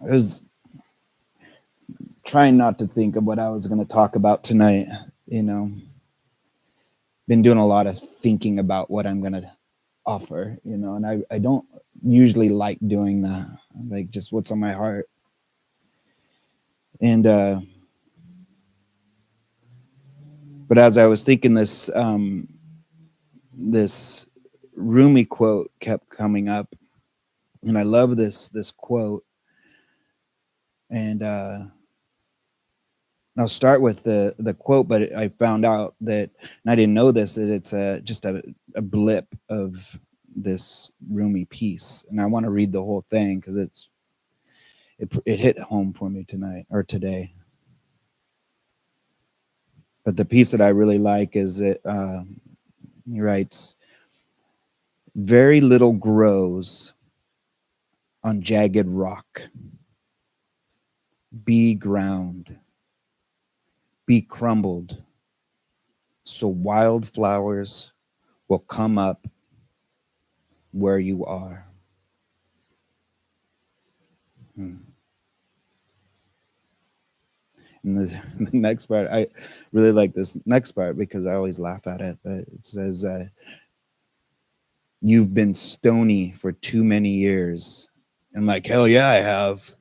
I was trying not to think of what I was going to talk about tonight. You know, been doing a lot of thinking about what I'm going to offer, and I don't usually like doing that, like just what's on my heart. And, but as I was thinking this Rumi quote kept coming up, and I love this quote. And I'll start with the quote, but I found out that, and I didn't know this, that it's just a blip of this Rumi piece, and I want to read the whole thing because it hit home for me tonight or today. But the piece that I really like is that he writes, "Very little grows on jagged rock. Be ground, be crumbled, so wild flowers will come up where you are." And the next part, I really like this next part because I always laugh at it, but it says, "You've been Stoney for too many years." I'm like, hell yeah, I have.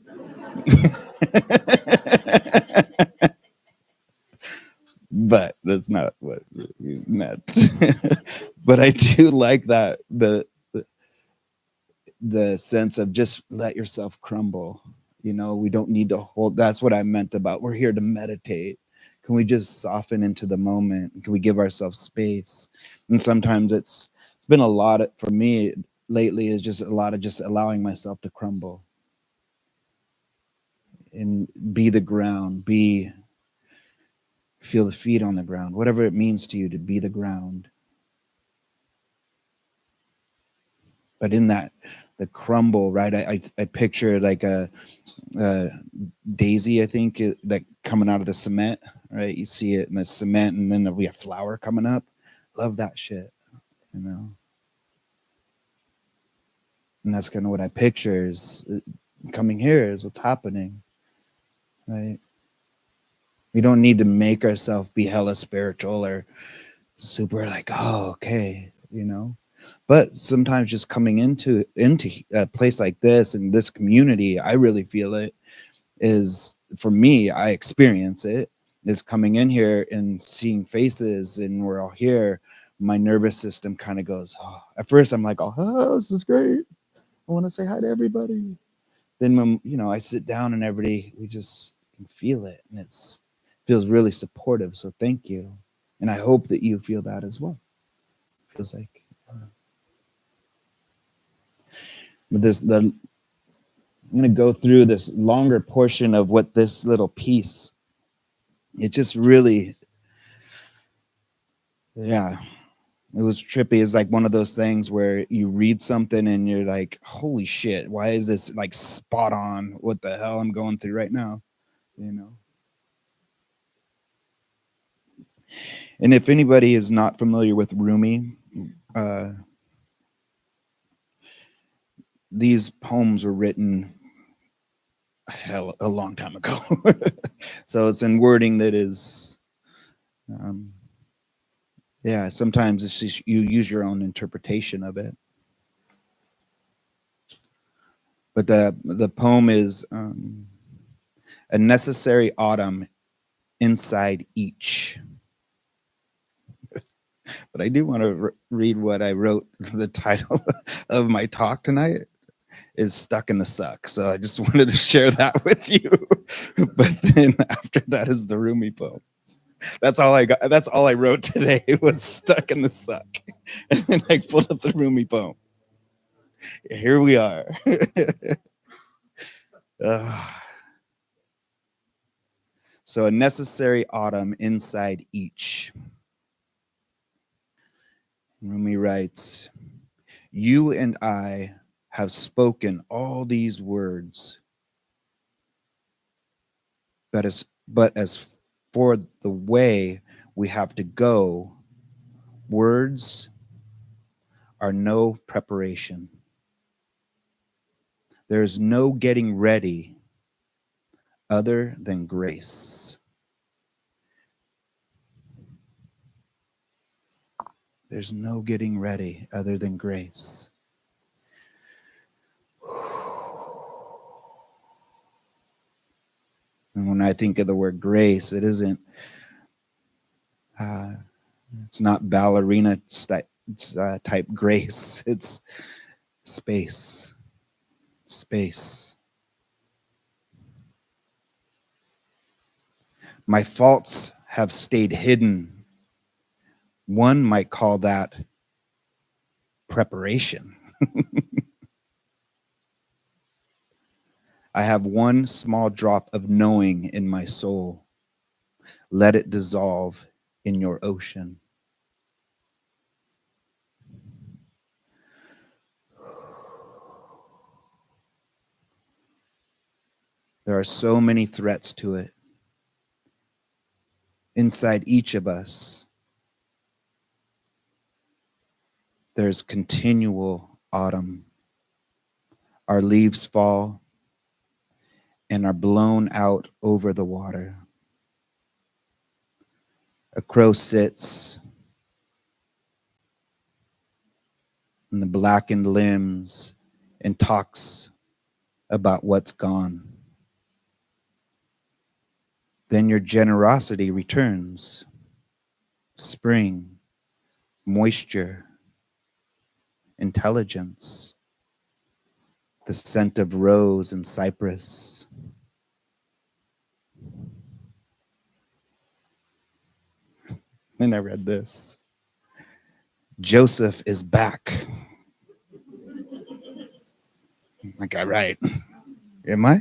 But that's not what you meant. But I do like that, the sense of just let yourself crumble. We don't need to hold. That's what I meant about we're here to meditate. Can we just soften into the moment? Can we give ourselves space? And sometimes it's been a lot for me lately, is just a lot of just allowing myself to crumble and be the ground, feel the feet on the ground, whatever it means to you to be the ground. But in that, the crumble, right? I picture like a daisy, I think, that coming out of the cement, right? You see it in the cement, and then we have flower coming up. Love that shit, And that's kind of what I picture is coming here is what's happening, right? We don't need to make ourselves be hella spiritual or super like, oh, okay, But sometimes just coming into a place like this and this community, I really feel it is, for me, I experience it, is coming in here and seeing faces and we're all here. My nervous system kind of goes, oh. At first I'm like, oh, this is great. I want to say hi to everybody. Then when, I sit down and everybody, we just can feel it, and feels really supportive. So thank you. And I hope that you feel that as well. Feels like, I'm going to go through this longer portion of what this little piece, it just really, yeah, it was trippy. It's like one of those things where you read something and you're like, holy shit, why is this like spot on what the hell I'm going through right now? And if anybody is not familiar with Rumi, these poems were written a long time ago. So it's in wording that is, sometimes it's just you use your own interpretation of it. But the poem is a necessary autumn inside each. But I do want to read what I wrote. The title of my talk tonight is Stuck in the Suck. So I just wanted to share that with you. But then after that is the Rumi poem. That's all I got. That's all I wrote today was Stuck in the Suck. And then I pulled up the Rumi poem. Here we are. So a necessary autumn inside each. Rumi writes, "You and I have spoken all these words, but as for the way we have to go, words are no preparation. There is no getting ready other than grace. There's no getting ready other than grace. And when I think of the word grace, it isn't, it's not ballerina type grace. It's space. Space. My faults have stayed hidden. One might call that preparation. I have one small drop of knowing in my soul. Let it dissolve in your ocean. There are so many threats to it. Inside each of us, there's continual autumn. Our leaves fall and are blown out over the water. A crow sits on the blackened limbs and talks about what's gone. Then your generosity returns. Spring, moisture, intelligence, the scent of rose and cypress. Then I read this. Joseph is back. I got right. Am I?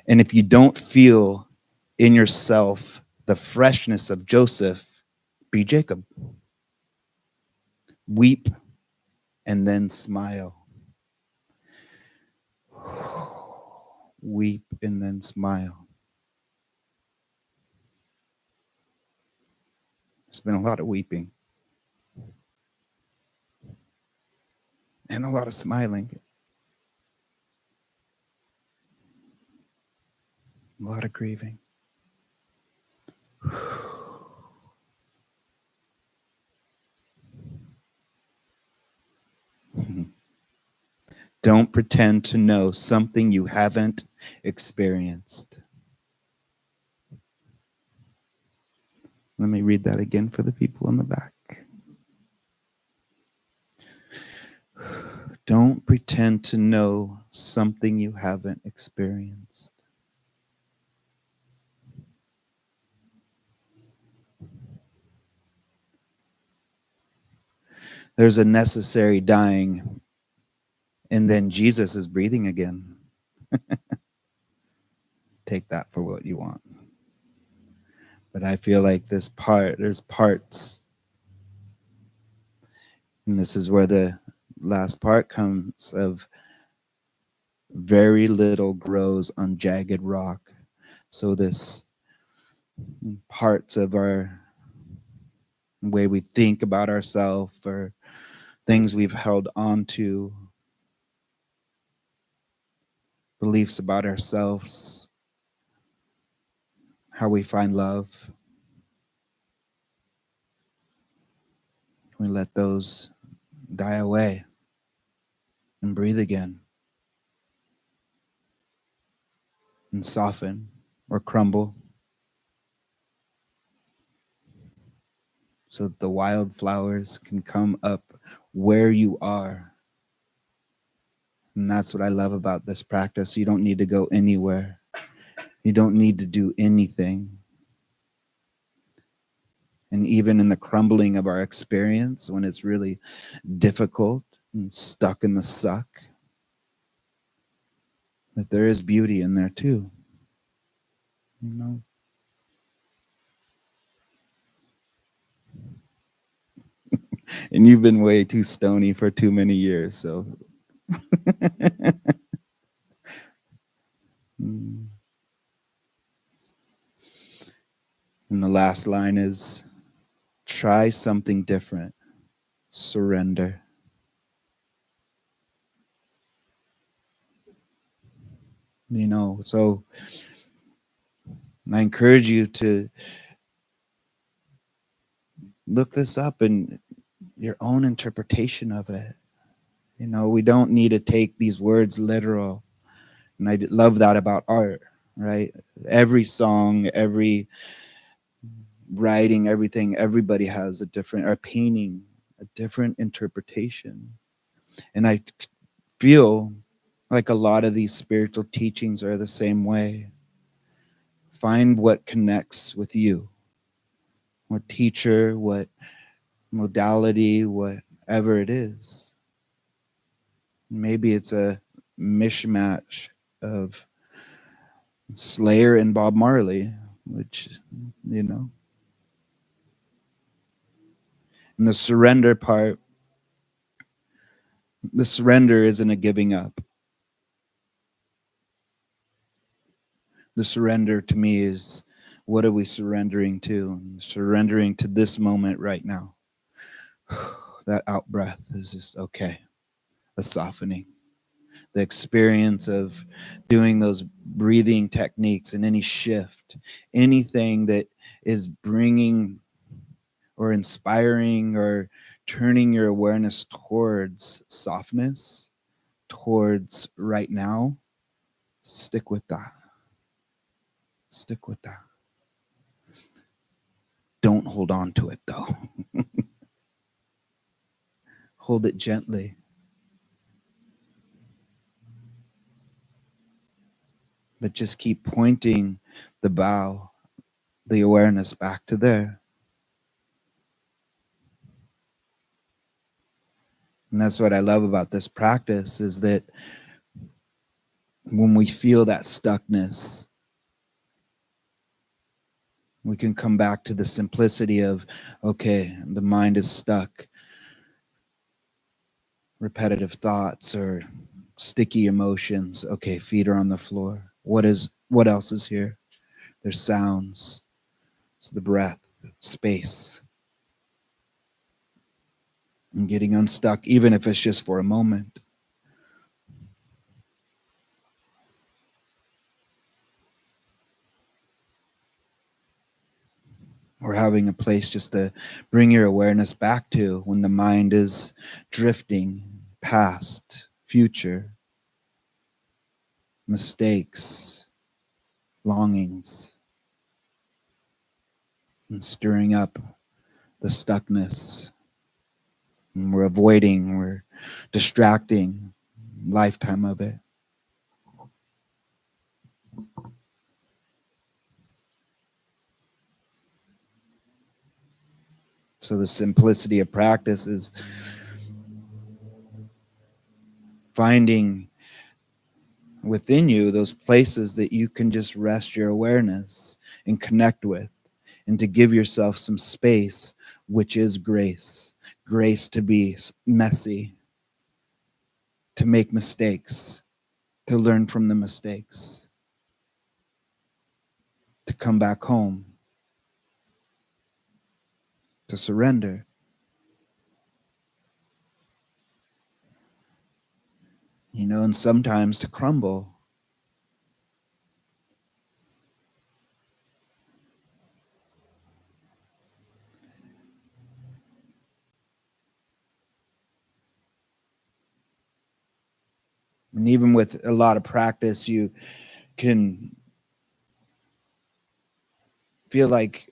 And if you don't feel in yourself the freshness of Joseph, be Jacob. Weep and then smile. Weep and then smile. There's been a lot of weeping and a lot of smiling, a lot of grieving. Don't pretend to know something you haven't experienced. Let me read that again for the people in the back. Don't pretend to know something you haven't experienced. There's a necessary dying, and then Jesus is breathing again. Take that for what you want. But I feel like there's parts, and this is where the last part comes of very little grows on jagged rock. So this parts of our way we think about ourselves or things we've held on to, beliefs about ourselves, how we find love. We let those die away and breathe again and soften or crumble so that the wildflowers can come up where you are. And that's what I love about this practice. You don't need to go anywhere. You don't need to do anything. And even in the crumbling of our experience, when it's really difficult and stuck in the suck, that there is beauty in there too. You know? And you've been way too stony for too many years, so. And the last line is, try something different. Surrender. So I encourage you to look this up and your own interpretation of it. We don't need to take these words literal. And I love that about art, right? Every song, every writing, everything, everybody has a different, or painting, a different interpretation. And I feel like a lot of these spiritual teachings are the same way. Find what connects with you, what teacher, what modality, whatever it is. Maybe it's a mishmash of Slayer and Bob Marley, which, and the surrender part, the surrender isn't a giving up. The surrender to me is, what are we surrendering to? Surrendering to this moment right now. That out breath is just okay. A softening. The experience of doing those breathing techniques and any shift, anything that is bringing or inspiring or turning your awareness towards softness, towards right now, stick with that. Stick with that. Don't hold on to it though. Hold it gently. But just keep pointing the bow, the awareness back to there. And that's what I love about this practice, is that when we feel that stuckness, we can come back to the simplicity of, okay, the mind is stuck. Repetitive thoughts or sticky emotions. Okay, feet are on the floor. What else is here? There's sounds. It's the breath, space. And getting unstuck, even if it's just for a moment. Or having a place just to bring your awareness back to when the mind is drifting past, future, mistakes, longings, and stirring up the stuckness. And we're avoiding, we're distracting, lifetime of it. So the simplicity of practice is finding within you those places that you can just rest your awareness and connect with, and to give yourself some space, which is grace. Grace to be messy, to make mistakes, to learn from the mistakes, to come back home, to surrender. And sometimes to crumble. And even with a lot of practice, you can feel like,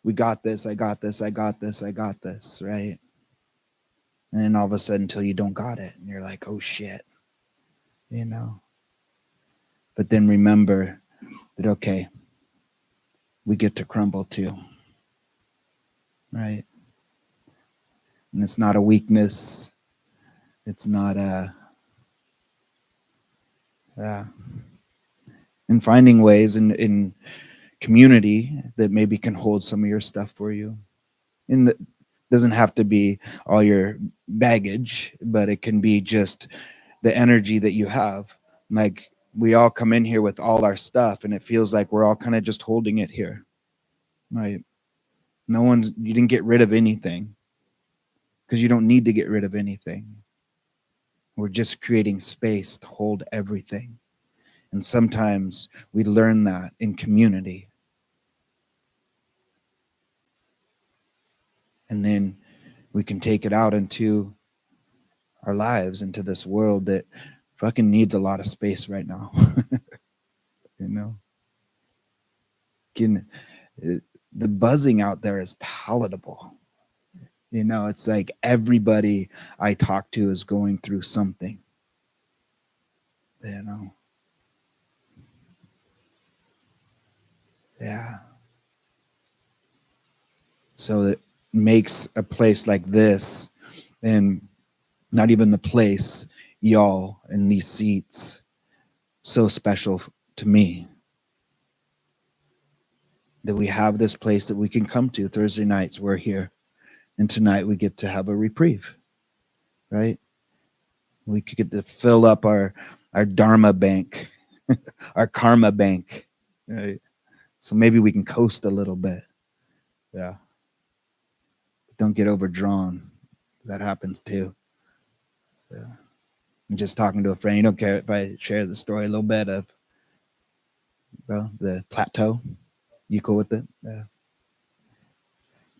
we got this, I got this, I got this, I got this, right? And then all of a sudden, until you don't got it, and you're like, oh shit, But then remember that, okay, we get to crumble too, right? And it's not a weakness. It's not and finding ways in community that maybe can hold some of your stuff for you. And it doesn't have to be all your baggage, but it can be just the energy that you have. Like, we all come in here with all our stuff, and it feels like we're all kind of just holding it here, right? You didn't get rid of anything, because you don't need to get rid of anything. We're just creating space to hold everything. And sometimes we learn that in community. And then we can take it out into our lives, into this world that fucking needs a lot of space right now. You know? Can, the buzzing out there is palatable. You know, it's like everybody I talk to is going through something. You know? Yeah. So it makes a place like this, and not even the place, y'all in these seats, so special to me. That we have this place that we can come to Thursday nights. We're here. And tonight we get to have a reprieve, right? We could get to fill up our Dharma bank, our karma bank, right? So maybe we can coast a little bit. Yeah. Don't get overdrawn. That happens too. Yeah. I'm just talking to a friend. You don't care if I share the story a little bit of, well, the plateau? You cool with it? Yeah.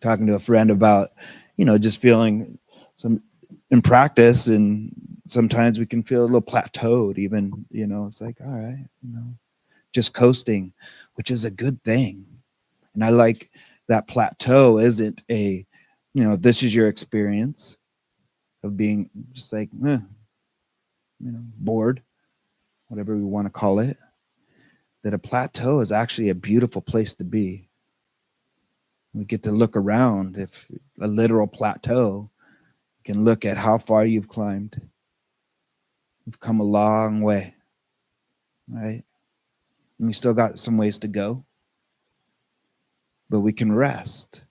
Talking to a friend about, just feeling some in practice, and sometimes we can feel a little plateaued even, it's like, all right, just coasting, which is a good thing. And I like that plateau isn't a, this is your experience of being just like, bored, whatever we want to call it, that a plateau is actually a beautiful place to be. We get to look around. If a literal plateau, you can look at how far you've climbed. You've come a long way, right? And we still got some ways to go, but we can rest.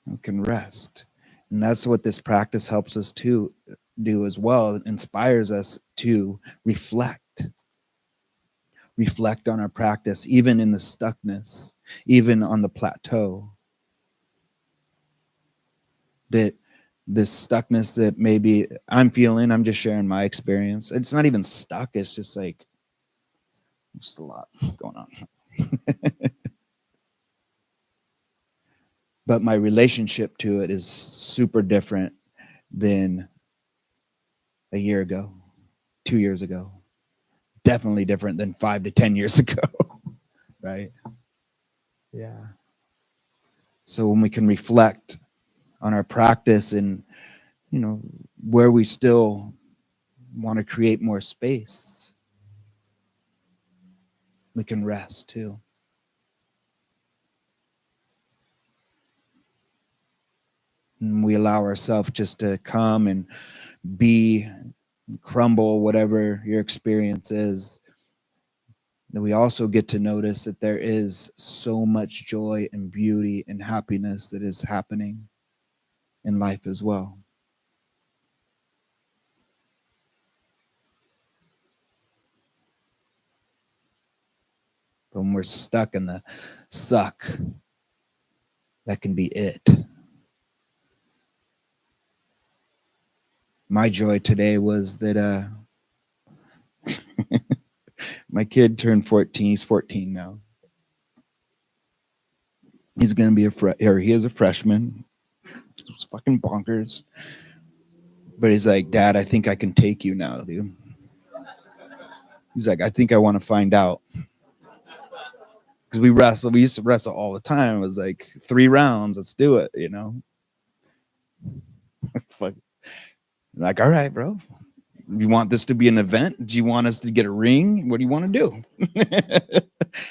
We can rest. And that's what this practice helps us to do as well. It inspires us to reflect on our practice, even in the stuckness, even on the plateau. That this stuckness that maybe I'm feeling, I'm just sharing my experience. It's not even stuck. It's just like, just a lot going on. But my relationship to it is super different than a year ago, 2 years ago. Definitely different than 5 to 10 years ago, right? Yeah. So when we can reflect on our practice and, where we still want to create more space, we can rest too. And we allow ourselves just to come and be, crumble, whatever your experience is. That we also get to notice that there is so much joy and beauty and happiness that is happening in life as well. But when we're stuck in the suck, that can be it. My joy today was that my kid turned 14. He's 14 now. He's going to be he is a freshman. It's fucking bonkers. But he's like, Dad, I think I can take you now, dude. He's like, I think I want to find out. Because we used to wrestle all the time. It was like 3 rounds, let's do it, Fuck. Like, all right, bro. You want this to be an event? Do you want us to get a ring? What do you want to do?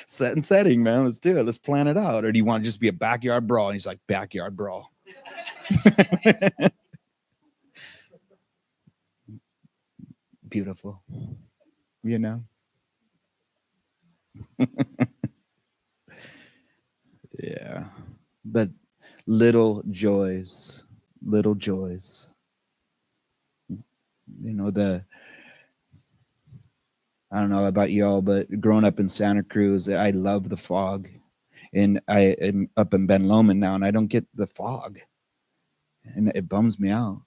Set and setting, man. Let's do it. Let's plan it out. Or do you want to just be a backyard brawl? And he's like, backyard brawl. Beautiful. Yeah. But little joys. I don't know about y'all, but growing up in Santa Cruz, I love the fog. And I am up in Ben Lomond now, and I don't get the fog. And it bums me out.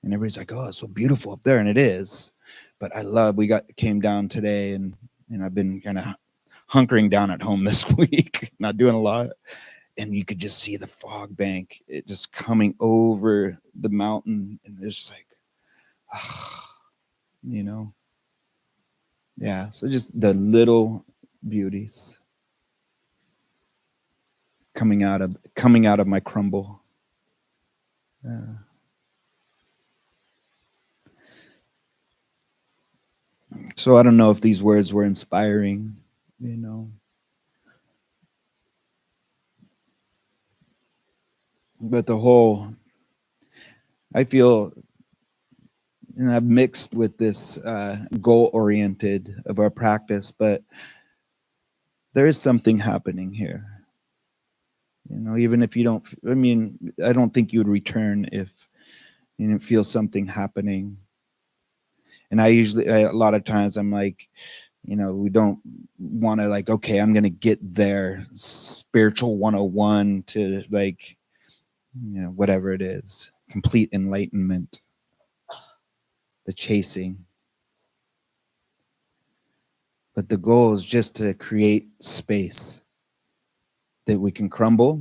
And everybody's like, oh, it's so beautiful up there. And it is. But we came down today, and And I've been kind of hunkering down at home this week, not doing a lot. And you could just see the fog bank, it just coming over the mountain. And it's like, you know, yeah. So just the little beauties coming out of my crumble. Yeah. So I don't know if these words were inspiring, you know, but the whole, I feel, and I've mixed with this goal oriented of our practice, but there is something happening here. You know, even if you don't, I mean, I don't think you would return if you didn't feel something happening. And a lot of times I'm like, you know, we don't want to like, okay, I'm going to get there, spiritual 101 to like, you know, whatever it is, complete enlightenment, the chasing. But the goal is just to create space that we can crumble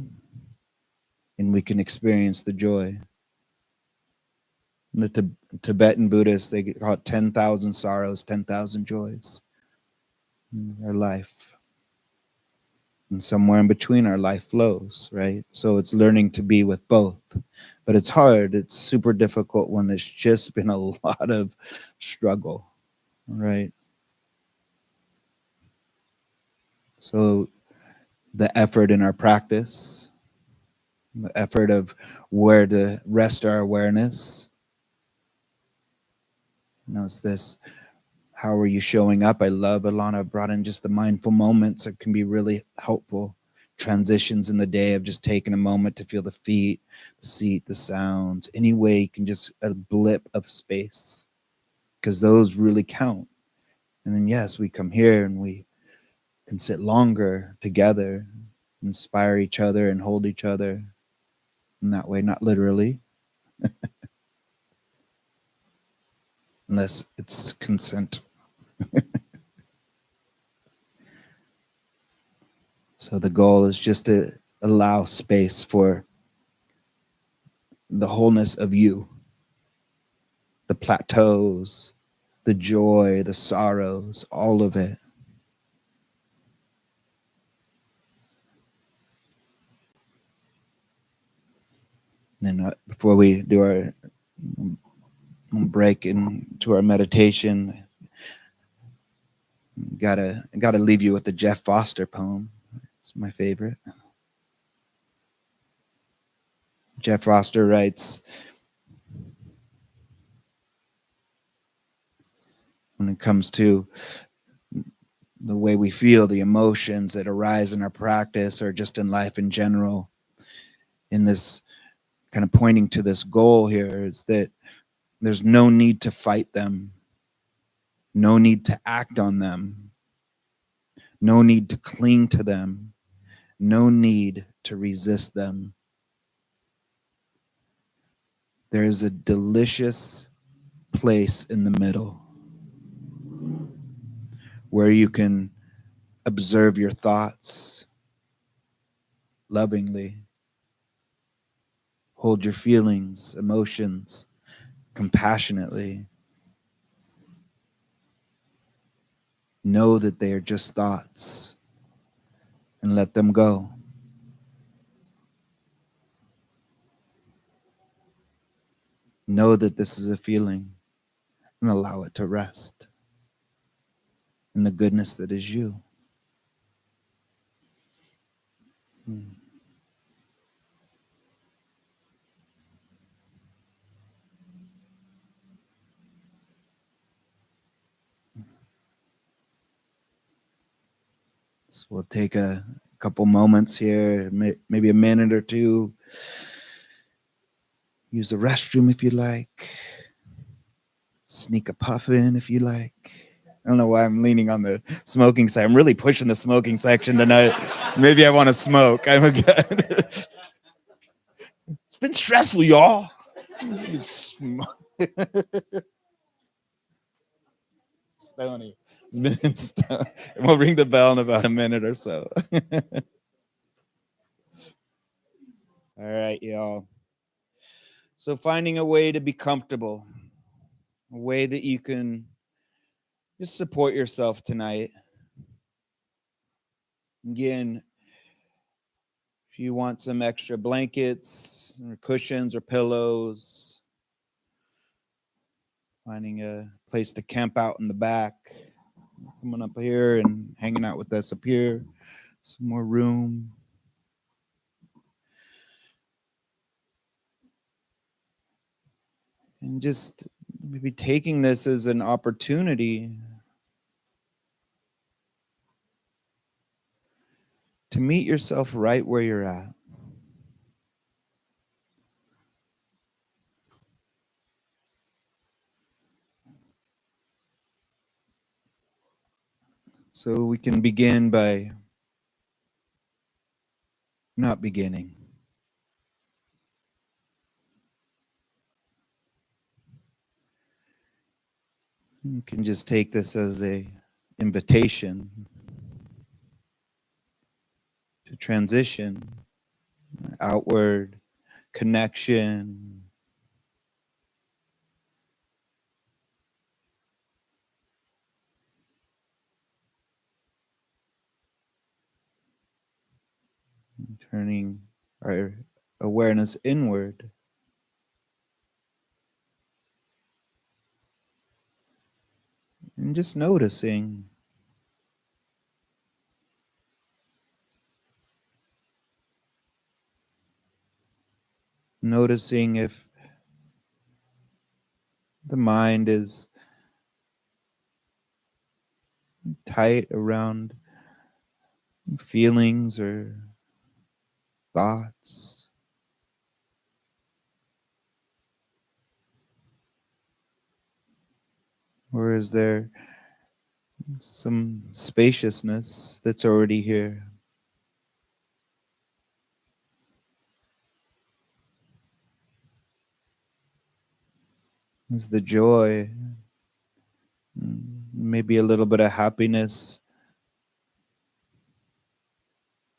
and we can experience the joy. The Tibetan Buddhists, they call it 10,000 sorrows, 10,000 joys in their life. And somewhere in between our life flows, right? So it's learning to be with both. But it's hard. It's super difficult when there's just been a lot of struggle, right? So the effort in our practice, the effort of where to rest our awareness, you know, it's this, how are you showing up? I love Alana brought in just the mindful moments that can be really helpful. Transitions in the day of just taking a moment to feel the feet, the seat, the sounds. Any way you can just a blip of space, because those really count. And then yes, we come here and we can sit longer together, inspire each other and hold each other in that way, not literally, unless it's consent. So the goal is just to allow space for the wholeness of you, the plateaus, the joy, the sorrows, all of it. And then before we do our break into our meditation, gotta leave you with the Jeff Foster poem. It's my favorite. Jeff Foster writes, when it comes to the way we feel, the emotions that arise in our practice or just in life in general, in this kind of pointing to this goal here, is that there's no need to fight them, no need to act on them, no need to cling to them, no need to resist them. There is a delicious place in the middle where you can observe your thoughts lovingly, hold your feelings, emotions compassionately. Know that they are just thoughts and let them go. Know that this is a feeling and allow it to rest in the goodness that is you. So we'll take a couple moments here, maybe a minute or two. Use the restroom if you like. Sneak a puff in if you like. I don't know why I'm leaning on the smoking side. I'm really pushing the smoking section tonight. Maybe I want to smoke. I'm good. It's been stressful, y'all. Stoney. Minutes. We'll ring the bell in about a minute or so. All right, y'all. So finding a way to be comfortable, a way that you can just support yourself tonight. Again, if you want some extra blankets or cushions or pillows, finding a place to camp out in the back, coming up here and hanging out with us up here, some more room. And just maybe taking this as an opportunity to meet yourself right where you're at. So we can begin by not beginning. You can just take this as a invitation to transition, outward connection, turning our awareness inward. And just noticing if the mind is tight around feelings or thoughts, or is there some spaciousness that's already here? Is the joy, maybe a little bit of happiness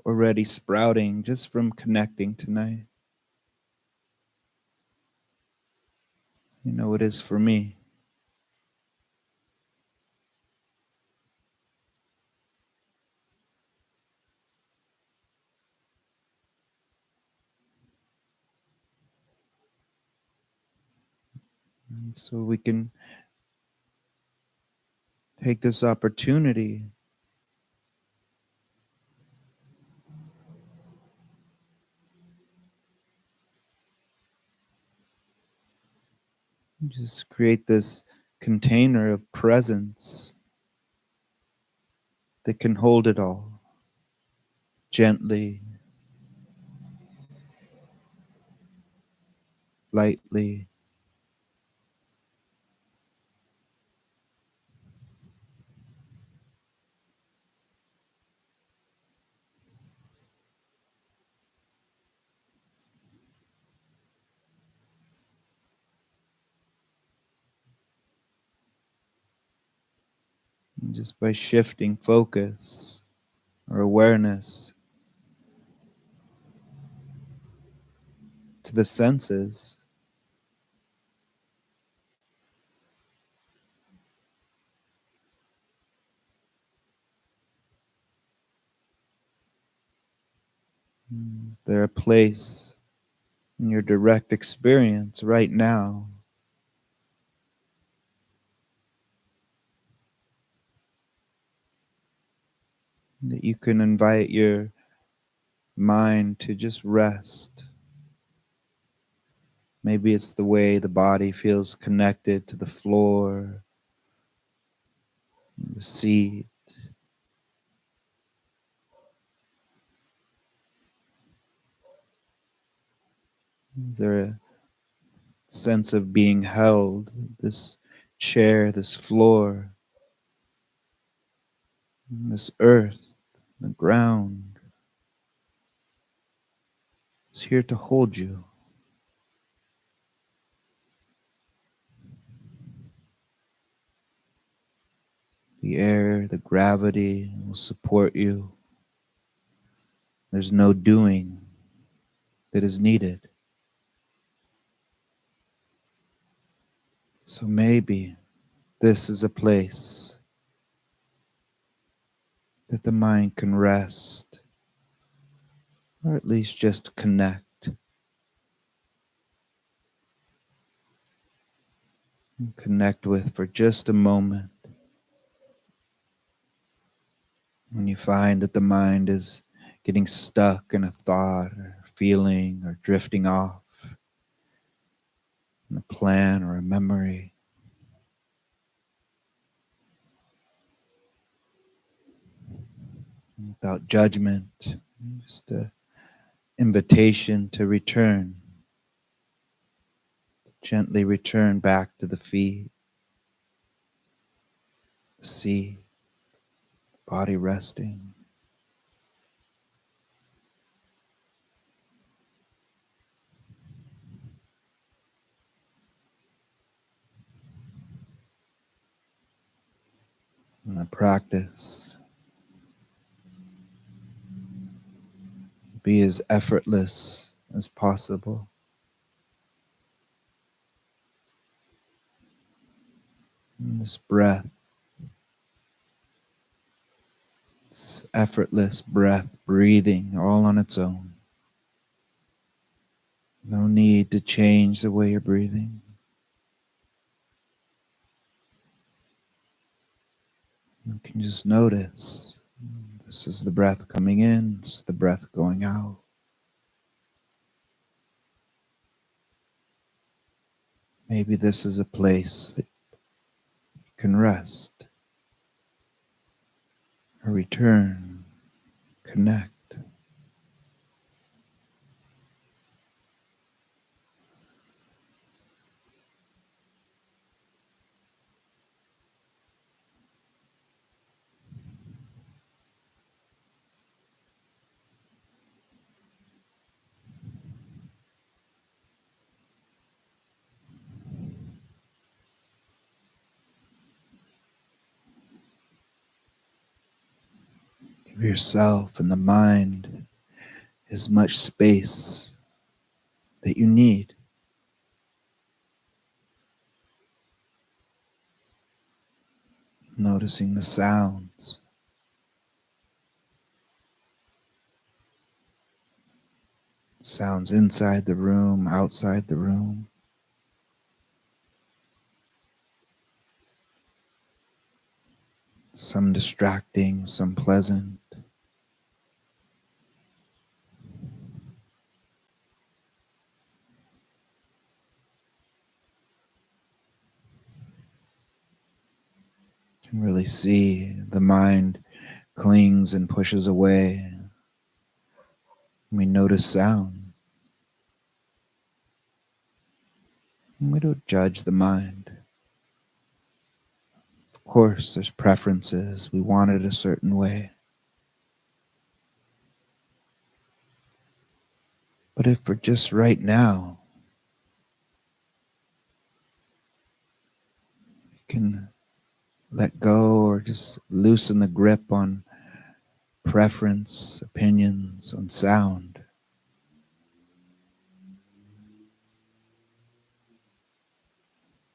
already sprouting just from connecting tonight? You know, it is for me. So we can take this opportunity and just create this container of presence that can hold it all gently, lightly. And just by shifting focus or awareness to the senses, they're a place in your direct experience right now that you can invite your mind to just rest. Maybe it's the way the body feels connected to the floor, the seat. Is there a sense of being held? This chair, this floor, this earth, the ground is here to hold you. The air, the gravity will support you. There's no doing that is needed. So maybe this is a place that the mind can rest, or at least just connect. And connect with for just a moment. When you find that the mind is getting stuck in a thought or feeling or drifting off in a plan or a memory, without judgment, just an invitation to return, gently return back to the feet, the sea, body resting. And the practice, be as effortless as possible. And this breath, this effortless breath, breathing all on its own. No need to change the way you're breathing. You can just notice, this is the breath coming in, this is the breath going out. Maybe this is a place that you can rest, or return, connect. Give yourself and the mind as much space that you need. Noticing the sounds. Sounds inside the room, outside the room. Some distracting, some pleasant. You can really see the mind clings and pushes away. We notice sound. We don't judge the mind. Of course, there's preferences. We want it a certain way. But if for just right now, you can let go or just loosen the grip on preference, opinions, on sound.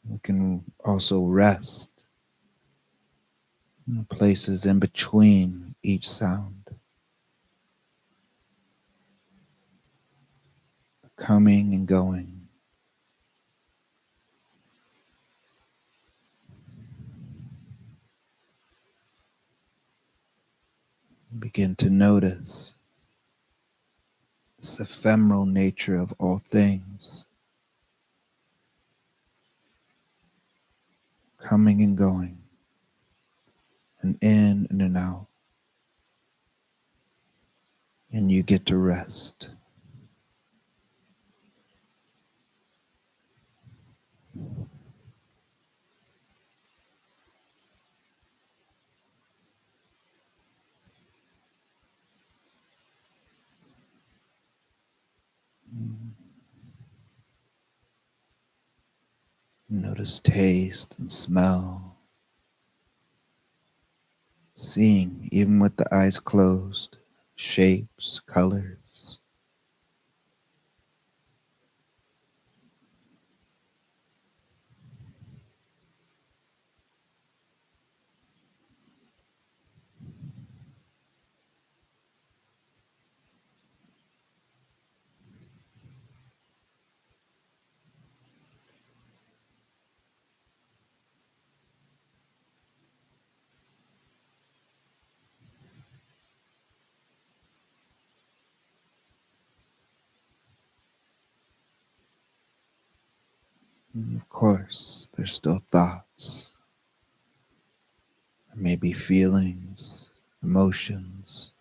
We can also rest in places in between each sound, coming and going. Begin to notice this ephemeral nature of all things, coming and going, and in and in out. And you get to rest. Notice taste and smell. seeing, even with the eyes closed, shapes, colors. And of course, there's still thoughts, maybe feelings, emotions.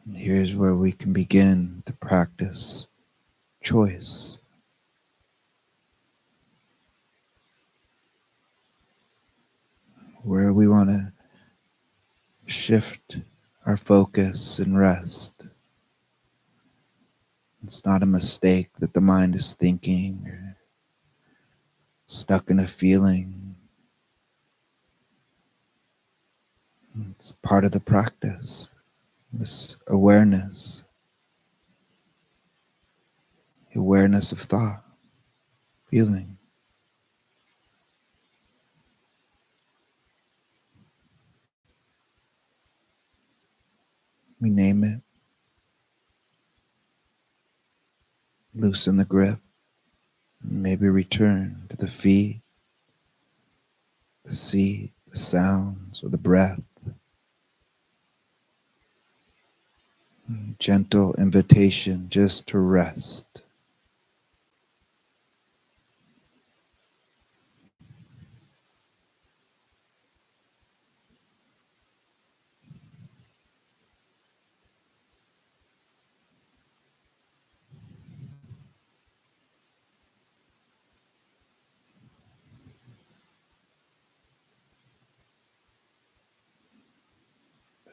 And here's where we can begin to practice choice, where we want to shift our focus and rest. It's not a mistake that the mind is thinking or stuck in a feeling. It's part of the practice, this awareness, awareness of thought, feeling. We name it, loosen the grip, maybe return to the feet, the seat, the sounds, or the breath. Gentle invitation just to rest.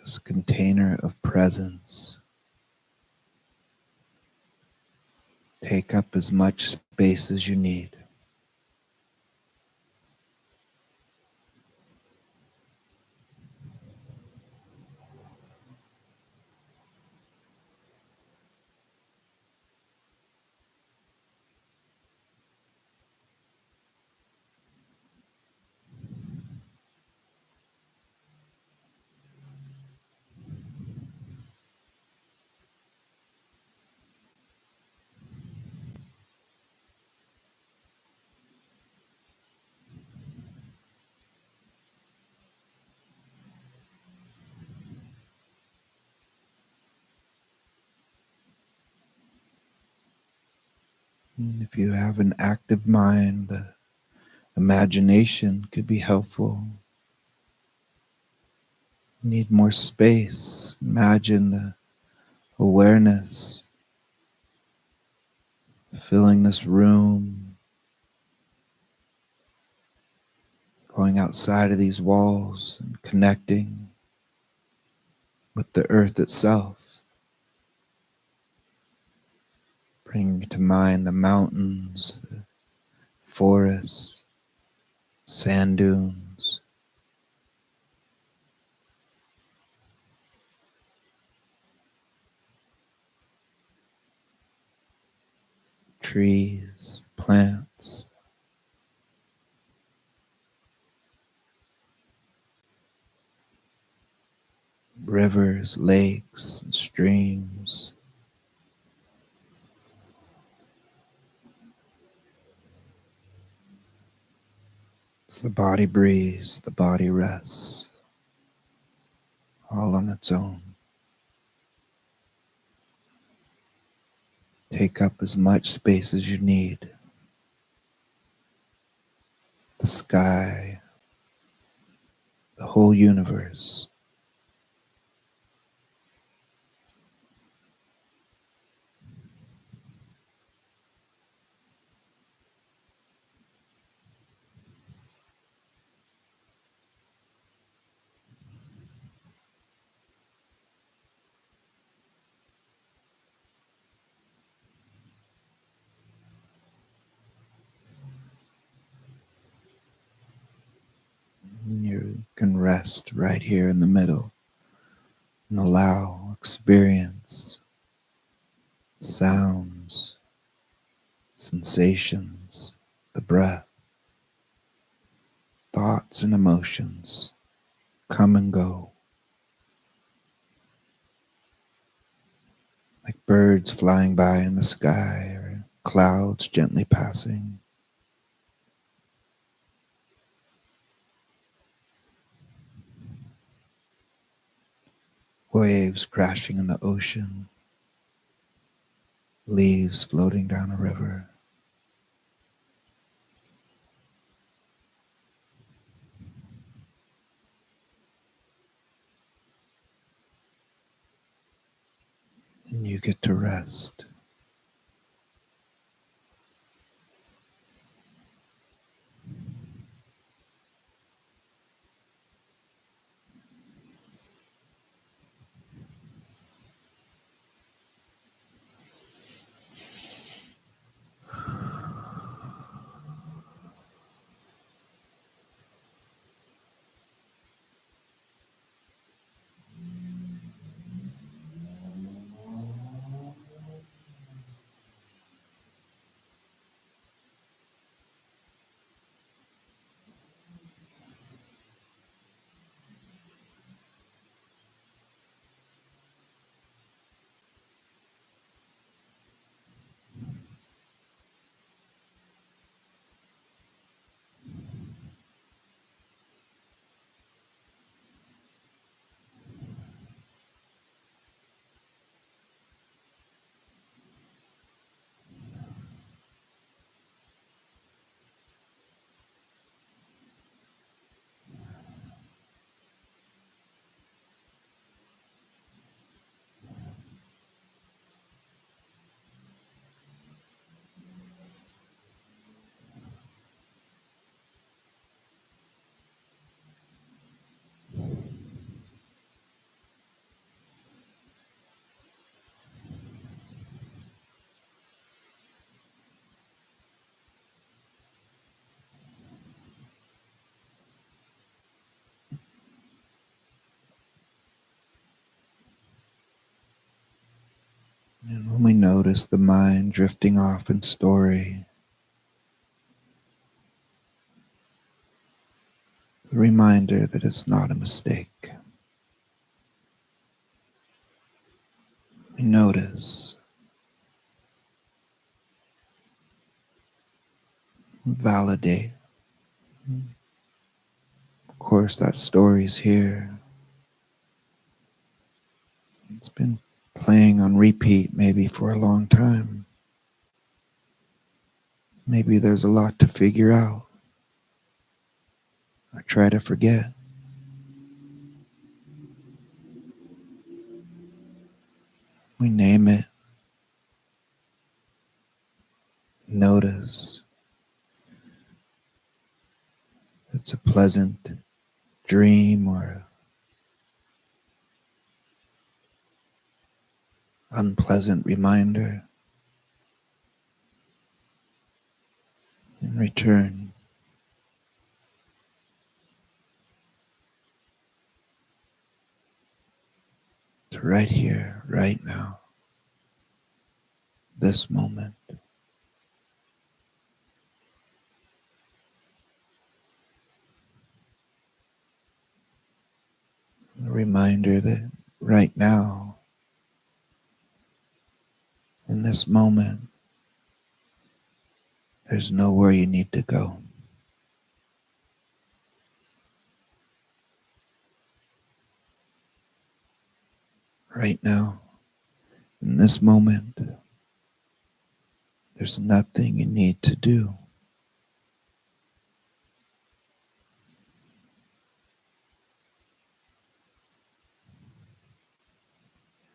This container of presence. Take up as much space as you need. And if you have an active mind, the imagination could be helpful. You need more space. Imagine the awareness filling this room, going outside of these walls and connecting with the earth itself. Bringing to mind the mountains, the forests, sand dunes, trees, plants, rivers, lakes, and streams. As the body breathes, the body rests, all on its own. Take up as much space as you need. The sky, the whole universe. can rest right here in the middle and allow, experience sounds, sensations, the breath, thoughts and emotions come and go like birds flying by in the sky or clouds gently passing. Waves crashing in the ocean, leaves floating down a river. And you get to rest. And when we notice the mind drifting off in story, the reminder that it's not a mistake. We notice, validate. Of course, that story's here. It's been playing on repeat maybe for a long time. Maybe there's a lot to figure out or try to forget. We name it, notice it's a pleasant dream or unpleasant reminder, and return to right here, right now, this moment. A reminder that right now, in this moment, there's nowhere you need to go. Right now, in this moment, there's nothing you need to do.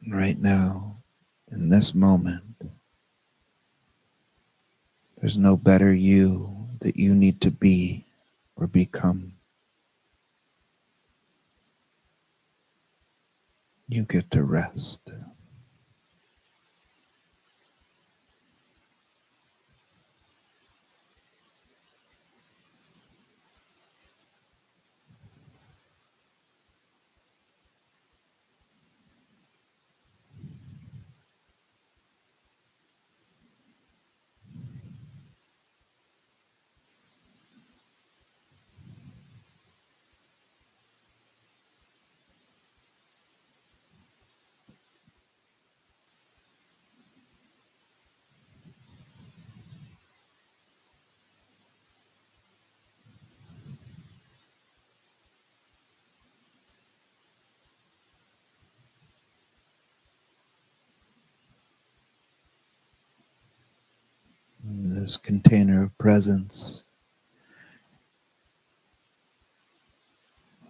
Right now, in this moment, there's no better you that you need to be or become. You get to rest. this container of presence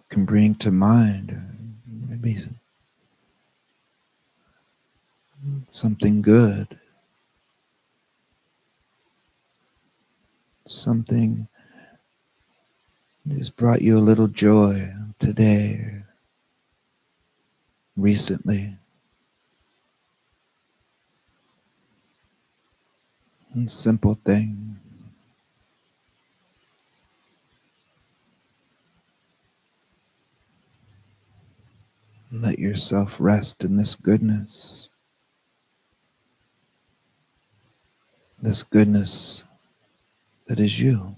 can bring to mind, or maybe something good, something that just brought you a little joy today or recently. A simple thing. Let yourself rest in this goodness that is you.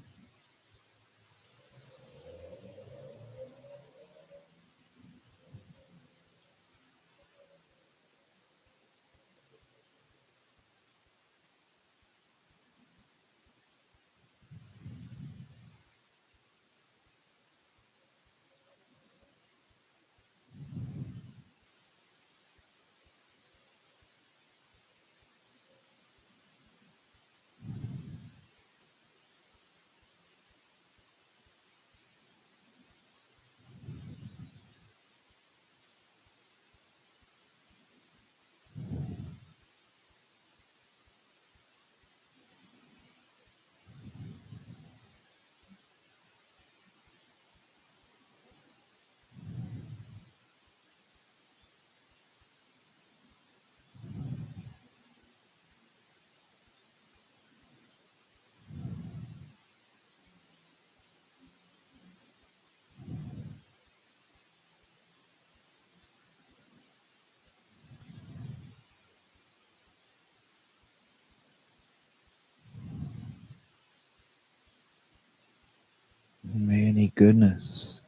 May any goodness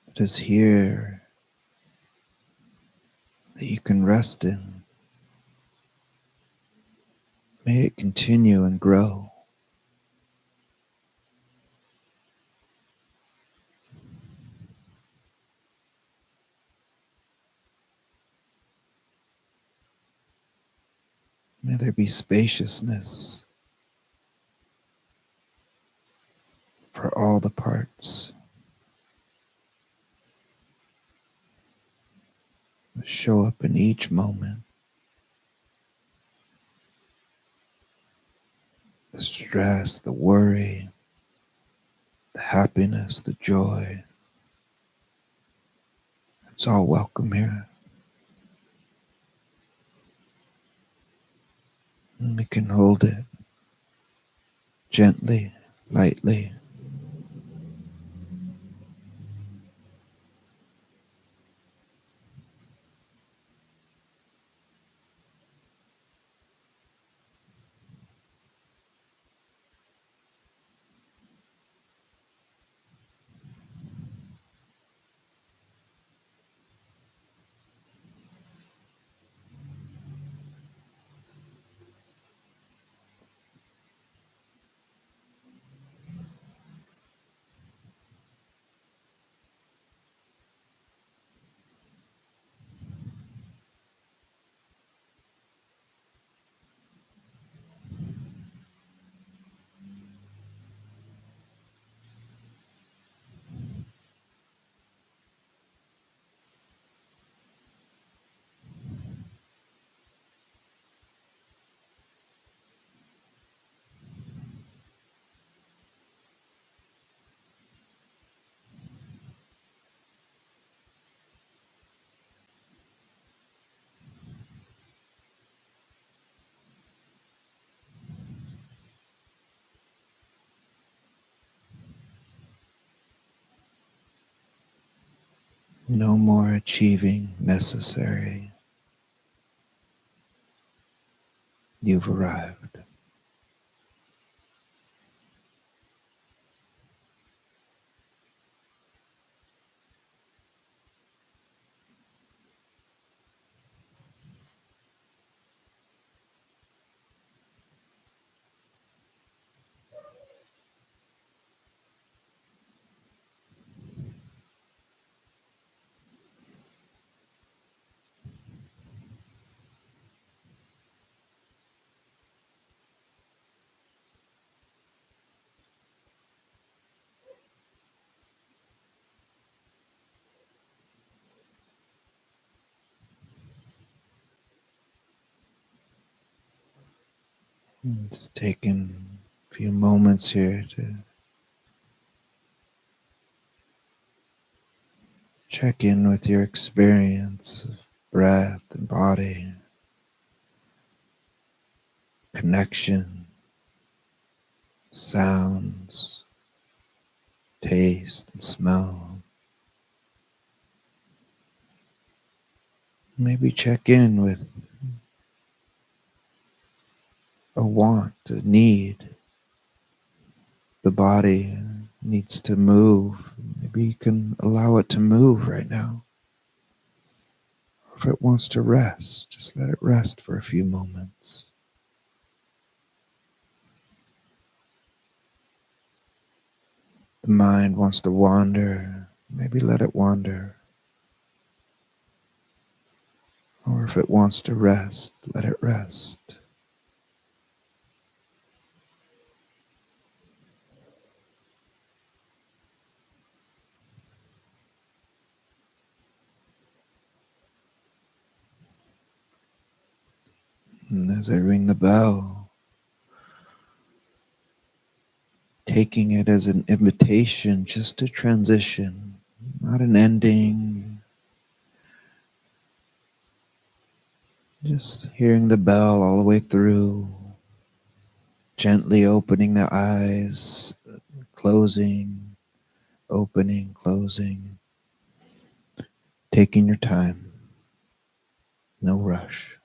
that is here that you can rest in, may it continue and grow. May there be spaciousness for all the parts that show up in each moment. The stress, the worry, the happiness, the joy. It's all welcome here. And we can hold it gently, lightly. No more achieving necessary. You've arrived. Just taking a few moments here to check in with your experience of breath and body, connection, sounds, taste, and smell. Maybe check in with a want, a need. The body needs to move. Maybe you can allow it to move right now. Or if it wants to rest, just let it rest for a few moments. The mind wants to wander. Maybe let it wander. Or if it wants to rest, let it rest. And as I ring the bell, taking it as an invitation just to transition, not an ending, just hearing the bell all the way through, gently opening the eyes, closing, opening, closing, taking your time, no rush.